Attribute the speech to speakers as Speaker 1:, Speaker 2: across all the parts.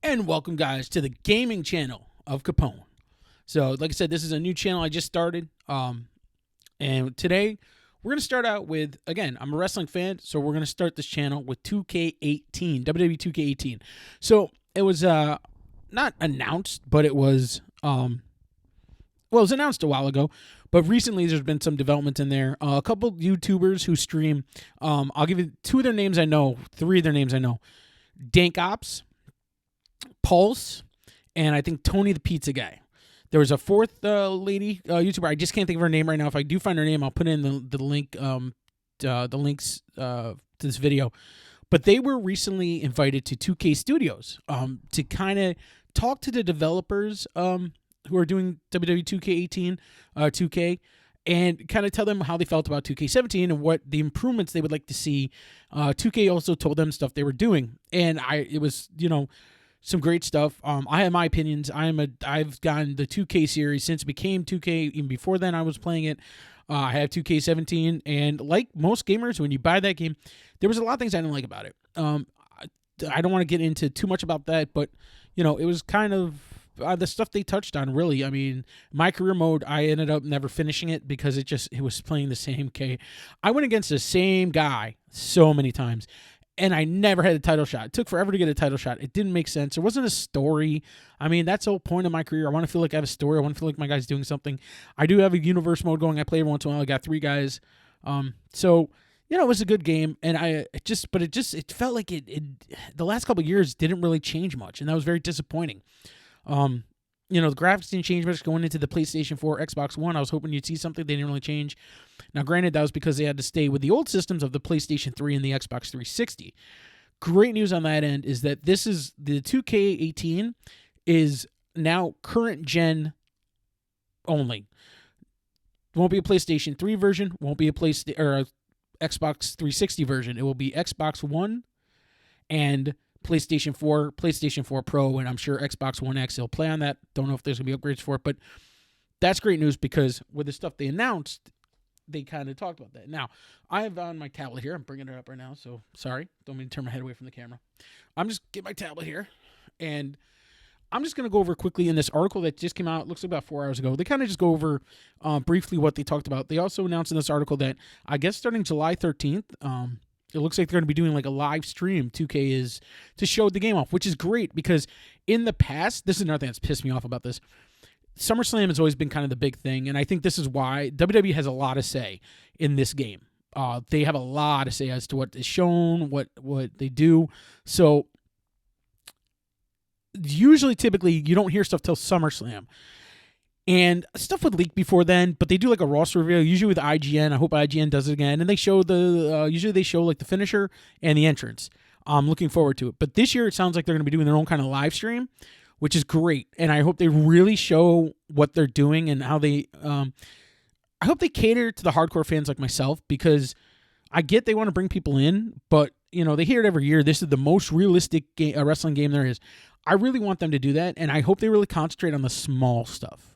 Speaker 1: And welcome, guys, to the gaming channel of Capone. So, like I said, this is a new channel I just started. And today, we're going to start out with, again, I'm a wrestling fan, so we're going to start this channel with 2K18, WWE 2K18. So, it was not announced, but it was, it was announced a while ago. But recently, there's been some developments in there. A couple YouTubers who stream, I'll give you two of their names I know, three of their names I know. Dank Ops, Pulse, and I think Tony the Pizza Guy. There was a fourth lady YouTuber. I just can't think of her name right now. If I do find her name, I'll put in the link, the links to this video. But they were recently invited to 2K Studios to kind of talk to the developers who are doing WWE 2K18, 2K, and kind of tell them how they felt about 2K17 and what the improvements they would like to see. 2K also told them stuff they were doing, and it was, some great stuff. I have my opinions. I've gotten the 2K series since it became 2K. Even before then, I was playing it. I have 2K17, and like most gamers, when you buy that game, there was a lot of things I didn't like about it. I don't want to get into too much about that, but it was kind of the stuff they touched on. Really, I mean, my career mode, I ended up never finishing it because it was playing the same K. I went against the same guy so many times, and I never had a title shot. It took forever to get a title shot. It didn't make sense. There wasn't a story. I mean, that's the whole point of my career. I want to feel like I have a story. I want to feel like my guy's doing something. I do have a universe mode going. I play every once in a while. I got 3 guys. So, it was a good game. And it felt like the last couple of years didn't really change much. And that was very disappointing. The graphics didn't change much going into the PlayStation 4, Xbox One. I was hoping you'd see something. They didn't really change. Now, granted, that was because they had to stay with the old systems of the PlayStation 3 and the Xbox 360. Great news on that end is that this is the 2K18 is now current gen only. Won't be a PlayStation 3 version. Won't be a Xbox 360 version. It will be Xbox One and PlayStation 4 Pro, and I'm sure Xbox One X will play on that. Don't know if there's going to be upgrades for it, but that's great news because with the stuff they announced, they kind of talked about that. Now, I have on my tablet here. I'm bringing it up right now, so sorry. Don't mean to turn my head away from the camera. I'm just get my tablet here, and I'm just going to go over quickly in this article that just came out. It looks like about 4 hours ago. They kind of just go over briefly what they talked about. They also announced in this article that I guess starting July 13th, it looks like they're going to be doing like a live stream. 2K is to show the game off, which is great because in the past, this is another thing that's pissed me off about this. SummerSlam has always been kind of the big thing, and I think this is why WWE has a lot to say in this game. They have a lot to say as to what is shown, what they do. So usually, typically, you don't hear stuff till SummerSlam. And stuff would leak before then, but they do like a roster reveal, usually with IGN. I hope IGN does it again. And they show usually they show like the finisher and the entrance. I'm looking forward to it. But this year, it sounds like they're going to be doing their own kind of live stream, which is great. And I hope they really show what they're doing and how they, I hope they cater to the hardcore fans like myself, because I get they want to bring people in, but they hear it every year. This is the most realistic wrestling game there is. I really want them to do that, and I hope they really concentrate on the small stuff.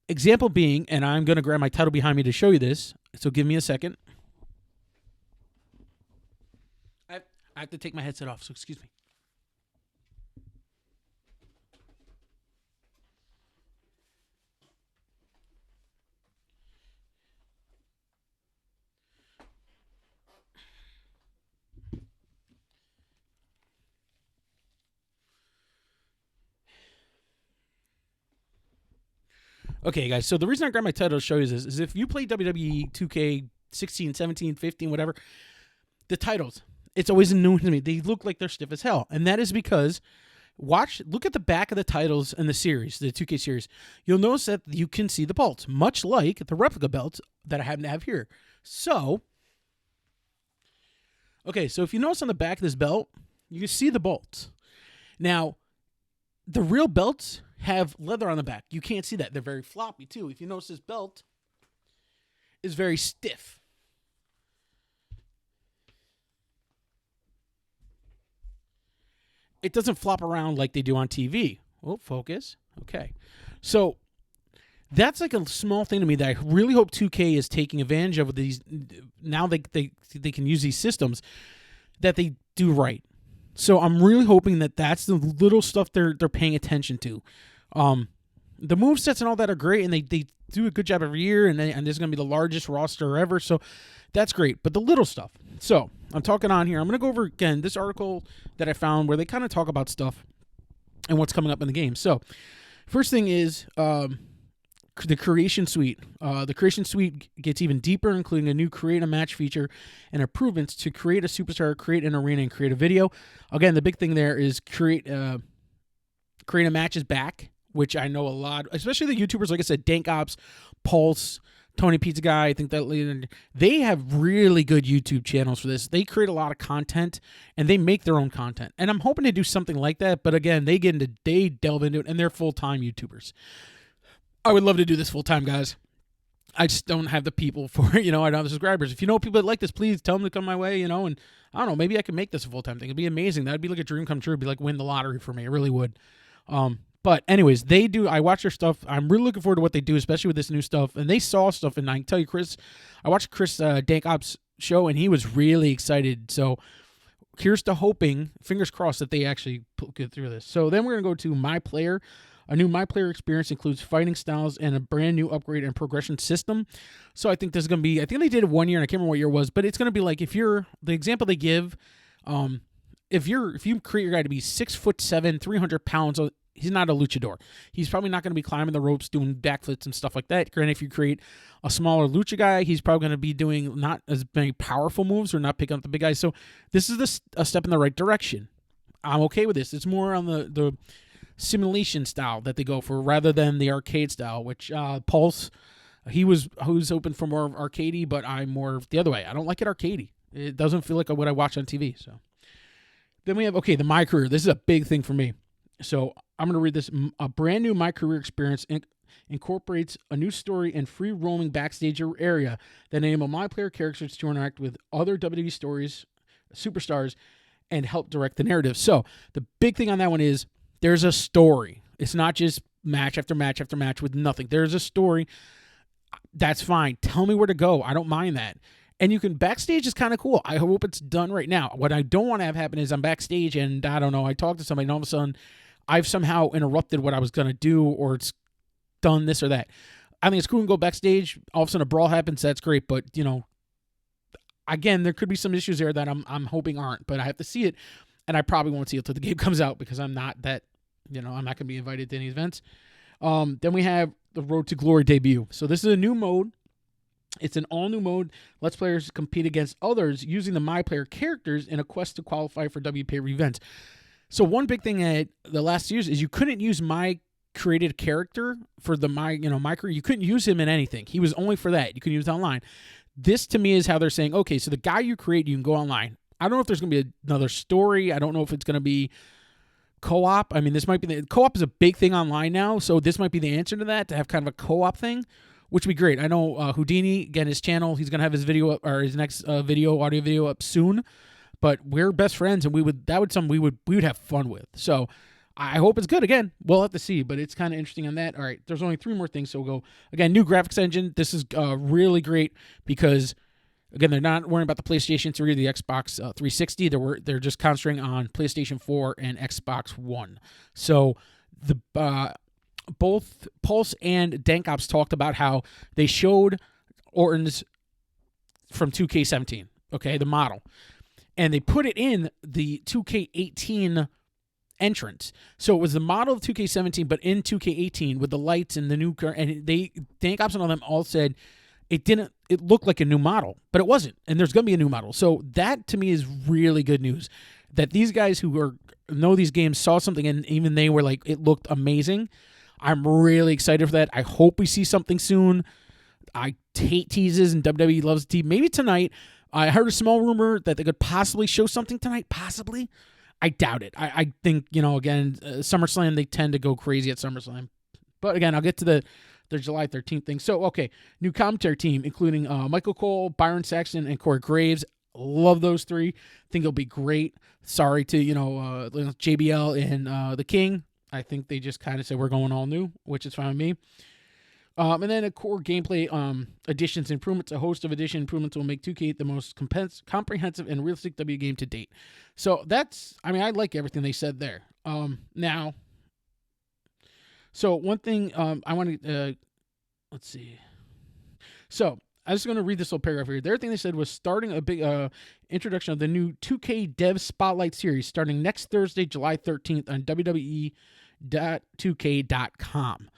Speaker 1: Example being, and I'm going to grab my title behind me to show you this, so give me a second. I have to take my headset off, so excuse me. Okay, guys, so the reason I grabbed my title to show you this is if you play WWE 2K 16, 17, 15, whatever, the titles, it's always new to me. They look like they're stiff as hell. And that is because, look at the back of the titles in the series, the 2K series. You'll notice that you can see the belts, much like the replica belts that I happen to have here. So, okay, so if you notice on the back of this belt, you can see the bolts. Now, the real belts have leather on the back. You can't see that. They're very floppy, too. If you notice, this belt is very stiff. It doesn't flop around like they do on TV. Oh, focus. Okay. So that's like a small thing to me that I really hope 2K is taking advantage of with these. Now they can use these systems. that they do right. So I'm really hoping that that's the little stuff they're paying attention to. The movesets and all that are great, and they do a good job every year, and this is going to be the largest roster ever, so that's great. But the little stuff. So I'm talking on here. I'm going to go over, again, this article that I found where they kind of talk about stuff and what's coming up in the game. So first thing is the Creation Suite. The Creation Suite gets even deeper, including a new Create a Match feature and improvements to create a superstar, create an arena, and create a video. Again, the big thing there is Create a Match is back, which I know a lot, especially the YouTubers, like I said, Dank Ops, Pulse, Tony Pizza Guy. I think that they have really good YouTube channels for this. They create a lot of content, and they make their own content. And I'm hoping to do something like that, but again, they delve into it, and they're full-time YouTubers. I would love to do this full-time, guys. I just don't have the people for it. I don't have the subscribers. If you know people that like this, please tell them to come my way, and I don't know, maybe I can make this a full-time thing. It'd be amazing. That'd be like a dream come true. It'd be like win the lottery for me. It really would. But anyways, I watch their stuff. I'm really looking forward to what they do, especially with this new stuff. And they saw stuff, and I can tell you, I watched Chris Dank Ops show, and he was really excited. So here's to hoping, fingers crossed, that they actually get through this. So then we're going to go to My Player. A new My Player experience includes fighting styles and a brand new upgrade and progression system. So I think this is going to be, I think they did it 1 year, and I can't remember what year it was, but it's going to be like the example they give, if you create your guy to be 6'7", 300 pounds, he's not a luchador. He's probably not going to be climbing the ropes, doing backflips and stuff like that. Granted, if you create a smaller lucha guy, he's probably going to be doing not as many powerful moves or not picking up the big guys. So this is a step in the right direction. I'm okay with this. It's more on the simulation style that they go for rather than the arcade style, which Pulse, he was open for more arcadey, but I'm more the other way. I don't like it arcadey. It doesn't feel like what I watch on TV. So then we have, the My Career. This is a big thing for me. So I'm going to read this. A brand new My Career experience incorporates a new story and free roaming backstage area that enable My Player characters to interact with other WWE superstars and help direct the narrative. So the big thing on that one is there's a story. It's not just match after match after match with nothing. There's a story. That's fine. Tell me where to go. I don't mind that. And you can, backstage is kind of cool. I hope it's done right now. What I don't want to have happen is I'm backstage and I don't know, I talk to somebody and all of a sudden I've somehow interrupted what I was going to do, or it's done this or that. I think it's cool to go backstage. All of a sudden a brawl happens. That's great. But, again, there could be some issues there that I'm hoping aren't, but I have to see it. And I probably won't see it till the game comes out because I'm not that, I'm not going to be invited to any events. Then we have the Road to Glory debut. So this is a new mode. It's an all-new mode. Lets players compete against others using the My Player characters in a quest to qualify for WPA events. So one big thing at the last years is you couldn't use my created character for the My Career. You couldn't use him in anything. He was only for that. You could use it online. This to me is how they're saying, okay, so the guy you create, you can go online. I don't know if there's going to be another story. I don't know if it's going to be co-op. I mean, this might be co-op is a big thing online now, so this might be the answer to that, to have kind of a co-op thing, which would be great. I know Houdini, again, his channel, he's going to have his video up, or his next audio video up soon, but we're best friends, and we would have fun with. So I hope it's good. Again, we'll have to see, but it's kind of interesting on that. All right, there's only 3 more things, so we'll go. Again, new graphics engine. This is really great because, again, they're not worrying about the PlayStation 3 or the Xbox 360. They're just concentrating on PlayStation 4 and Xbox One. So the both Pulse and Dank Ops talked about how they showed Orton's from 2K17, okay, the model, and they put it in the 2K18 entrance. So it was the model of 2K17, but in 2K18 with the lights and the new car. And Dank Ops and all them all said it looked like a new model, but it wasn't. And there's going to be a new model. So that to me is really good news, that these guys who know these games saw something and even they were like, it looked amazing. I'm really excited for that. I hope we see something soon. I hate teases, and WWE loves to tease. Maybe tonight. I heard a small rumor that they could possibly show something tonight. Possibly. I doubt it. I think, again, SummerSlam, they tend to go crazy at SummerSlam. But again, I'll get to the July 13th thing. So, okay, new commentary team, including Michael Cole, Byron Saxton, and Corey Graves. Love those 3. Think it'll be great. Sorry to, JBL and The King. I think they just kind of said we're going all new, which is fine with me. And then a core gameplay additions improvements. A host of addition improvements will make 2K the most comprehensive and realistic W game to date. So that's, I mean, I like everything they said there. Now, so one thing I want to, let's see. So I was going to read this little paragraph here. The other thing they said was starting a big introduction of the new 2K Dev Spotlight series starting next Thursday, July 13th on WWE.2K.com.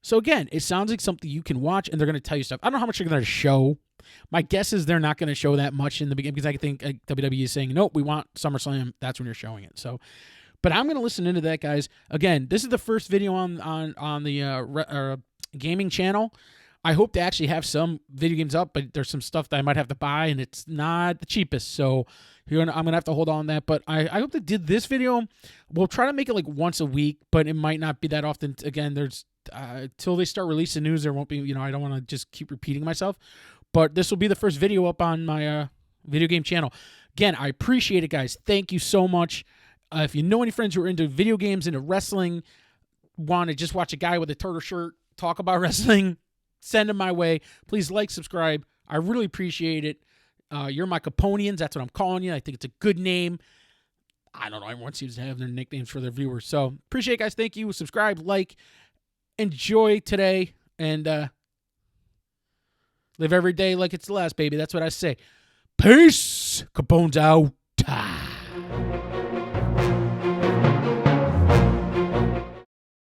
Speaker 1: So again, it sounds like something you can watch, and they're going to tell you stuff. I don't know how much they're going to show. My guess is they're not going to show that much in the beginning because I think WWE is saying, nope, we want SummerSlam. That's when you're showing it. So, but I'm going to listen into that, guys. Again, this is the first video on the gaming channel. I hope to actually have some video games up, but there's some stuff that I might have to buy, and it's not the cheapest. So I'm going to have to hold on that. But I hope to did this video. We'll try to make it like once a week, but it might not be that often. Again, there's till they start releasing news, there won't be, I don't want to just keep repeating myself. But this will be the first video up on my video game channel. Again, I appreciate it, guys. Thank you so much. If you know any friends who are into video games, into wrestling, want to just watch a guy with a turtle shirt talk about wrestling, send them my way. Please like, subscribe. I really appreciate it. You're my Caponians. That's what I'm calling you. I think it's a good name. I don't know. Everyone seems to have their nicknames for their viewers. So appreciate it, guys. Thank you. Subscribe, like, enjoy today, and live every day like it's the last, baby. That's what I say. Peace. Capone's out.